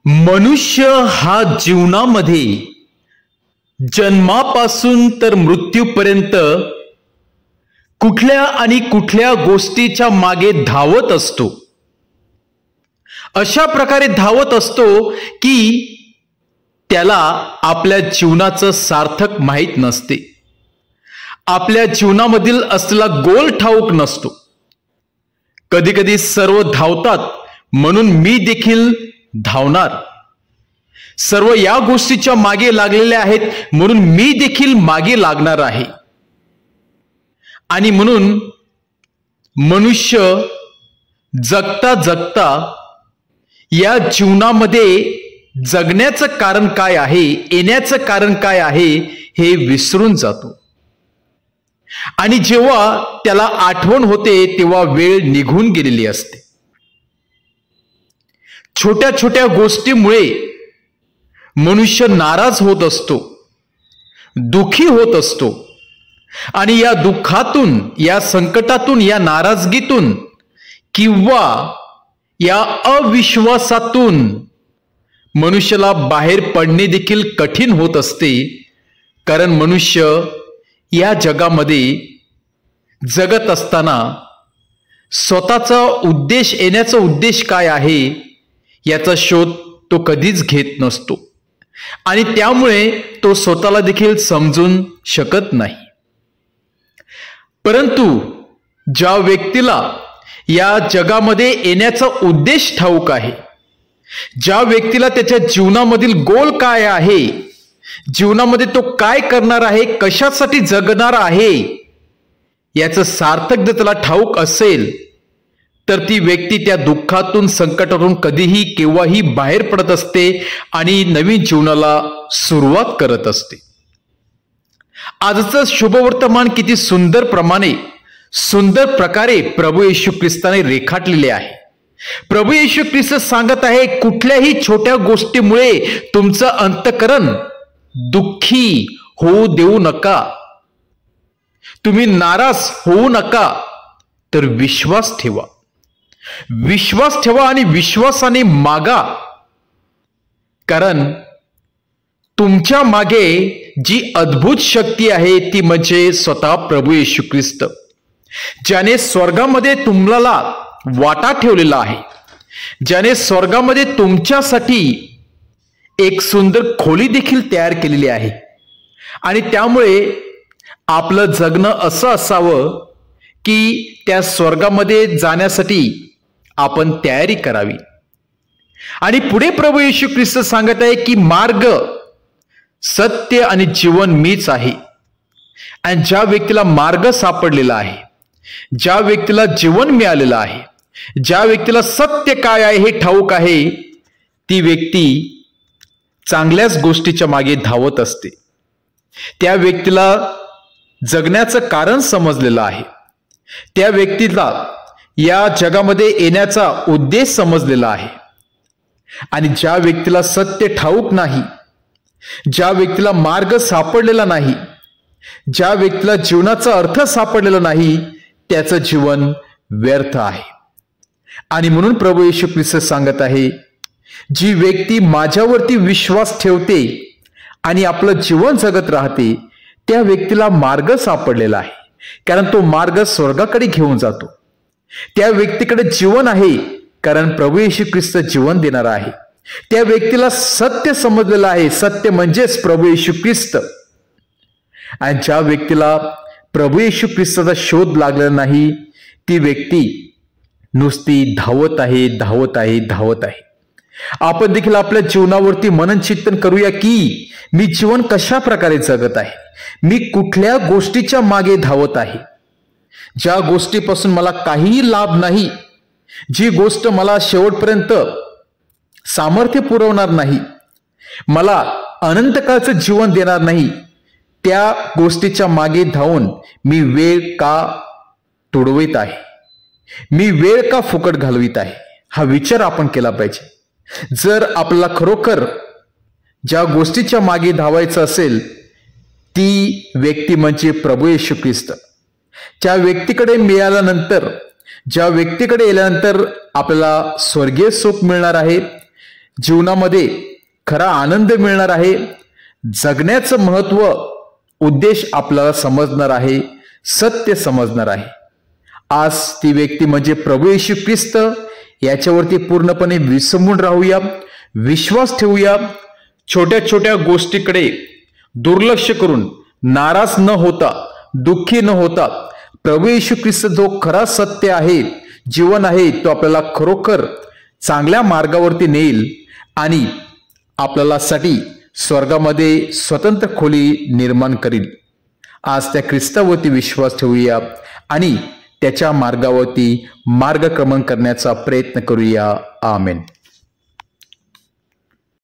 मनुष्य हा जीवनामध्ये जन्मापासून तर मृत्यूपर्यंत कुठल्या आणि कुठल्या गोष्टीच्या मागे धावत असतो। अशा प्रकारे धावत असतो की त्याला आपल्या जीवनाचं सार्थक माहित नसते, आपल्या जीवनामधील असलेला गोल ठाऊक नसतो। कधी कधी सर्व धावतात म्हणून मी देखील धावणार, सर्व या गोष्टीच्या मागे लागलेले आहेत म्हणून मी देखील मागे लागणार आहे। आणि म्हणून मनुष्य जगता जगता या जीवनामध्ये जगण्याचं कारण काय आहे, येण्याचं कारण काय आहे हे विसरून जातो। आणि जेव्हा त्याला आठवण होते तेव्हा वेळ निघून गेलेली असते। छोट्या छोट्या गोष्टीमुळे मनुष्य नाराज होत असतो, दुःखी होत असतो। आणि या दुःखातून, या संकटातून, या नाराजगीतून किंवा या अविश्वासातून मनुष्याला बाहेर पडणे देखील कठीण होत असते। कारण मनुष्य या जगामध्ये जगत असताना स्वतःचा उद्देश, येण्याचा उद्देश काय आहे याचा शोध तो कधीच घेत नसतो आणि त्यामुळे तो स्वतःला देखील समजून शकत नाही। परंतु ज्या व्यक्तीला या जगामध्ये येण्याचा उद्देश ठाऊक आहे, ज्या व्यक्तीला त्याच्या जीवनामधील गोल काय आहे, जीवनामध्ये तो काय करणार आहे, कशासाठी जगणार आहे याचं सार्थक जर त्याला ठाऊक असेल तर ती व्यक्ती त्या दुःखातून, संकटातून कधीही केव्हाही बाहेर पडत असते आणि नवीन जीवनाला सुरुवात करत असते। आजचं शुभवर्तमान किती सुंदर प्रकारे प्रभू येशू ख्रिस्ताने रेखाटलेले आहे। प्रभू येशू ख्रिस्त सांगत आहे, कुठल्याही छोट्या गोष्टीमुळे तुमचं अंतःकरण दुःखी होऊ देऊ नका, तुम्ही नाराज होऊ नका, तर विश्वास ठेवा, विश्वास ठेवा आणि विश्वासाने मागा। कारण तुमच्या मागे जी अद्भुत शक्ती आहे ती म्हणजे स्वतः प्रभू येशू ख्रिस्त, ज्याने स्वर्गामध्ये तुम्हाला वाटा ठेवलेला आहे, ज्याने स्वर्गामध्ये तुमच्यासाठी एक सुंदर खोली देखील तयार केलेली आहे। आणि त्यामुळे आपलं जगणं असं असावं की त्या स्वर्गामध्ये जाण्यासाठी आपण तयारी करावी। आणि पुढे प्रभू येशू ख्रिस्त सांगत आहे की मार्ग, सत्य आणि जीवन मीच आहे। आणि ज्या व्यक्तीला मार्ग सापडलेला आहे, ज्या व्यक्तीला जीवन मिळालेलं आहे, ज्या व्यक्तीला सत्य काय आहे हे ठाऊक आहे, ती व्यक्ती चांगल्याच गोष्टीच्या मागे धावत असते। त्या व्यक्तीला जगण्याचं कारण समजलेलं आहे, त्या व्यक्तीला या जगामध्ये येण्याचा उद्देश समजलेला आहे। आणि ज्या व्यक्तीला सत्य ठाऊक नाही, ज्या व्यक्तीला मार्ग सापडलेला नाही, ज्या व्यक्तीला जीवनाचा अर्थ सापडलेला नाही, त्याचं जीवन व्यर्थ आहे। आणि म्हणून प्रभू येशू ख्रिस्त सांगत आहे, जी व्यक्ती माझ्यावरती विश्वास ठेवते आणि आपलं जीवन जगत राहते त्या व्यक्तीला मार्ग सापडलेला आहे। कारण तो मार्ग स्वर्गाकडे घेऊन जातो, त्या व्यक्तीकडे जीवन आहे, कारण प्रभू येशू ख्रिस्त जीवन देणार आहे। त्या व्यक्तीला सत्य समजलेलं आहे, सत्य म्हणजेच प्रभू येशू ख्रिस्त। आणि ज्या व्यक्तीला प्रभू येशू ख्रिस्ताचा शोध लागलेला नाही, ती व्यक्ती नुसती धावत आहे, धावत आहे, धावत आहे। आपण देखील आपल्या जीवनावरती मनन चिंतन करूया की मी जीवन कशा प्रकारे जगत आहे, मी कुठल्या गोष्टीच्या मागे धावत आहे, ज्या गोष्टीपासून मला काहीही लाभ नाही, जी गोष्ट मला शेवटपर्यंत सामर्थ्य पुरवणार नाही, मला अनंतकाळचं जीवन देणार नाही, त्या गोष्टीच्या मागे धावून मी वेळ का तुडवीत आहे, मी वेळ का फुकट घालवित आहे, हा विचार आपण केला पाहिजे। जर आपल्याला खरोखर ज्या गोष्टीच्या मागे धावायचं असेल ती व्यक्ती म्हणजे प्रभू येशू ख्रिस्त। त्या व्यक्तीकडे मिळाल्यानंतर, ज्या व्यक्तीकडे गेल्यानंतर आपल्याला स्वर्गीय सुख मिळणार आहे, जीवनामध्ये खरा आनंद मिळणार आहे, जगण्याचं महत्व, उद्देश आपल्याला समजणार आहे, सत्य समजणार आहे. आज ती व्यक्ती म्हणजे प्रभू येशू ख्रिस्त. याच्यावरती पूर्णपणे विसंबून राहूया, विश्वास ठेवूया. छोट्या छोट्या गोष्टीकडे दुर्लक्ष करून नाराज न होता, दुःखी न होता, प्रभू येशू ख्रिस्त जो खरा सत्य आहे, जीवन आहे, तो आपल्याला खरोखर चांगल्या मार्गावरती नेईल आणि आपल्याला साठी स्वर्गामध्ये स्वतंत्र खोली निर्माण करील. आज त्या ख्रिस्तावरती विश्वास ठेवूया आणि त्याच्या मार्गावरती मार्गक्रमण करण्याचा प्रयत्न करूया. आमेन.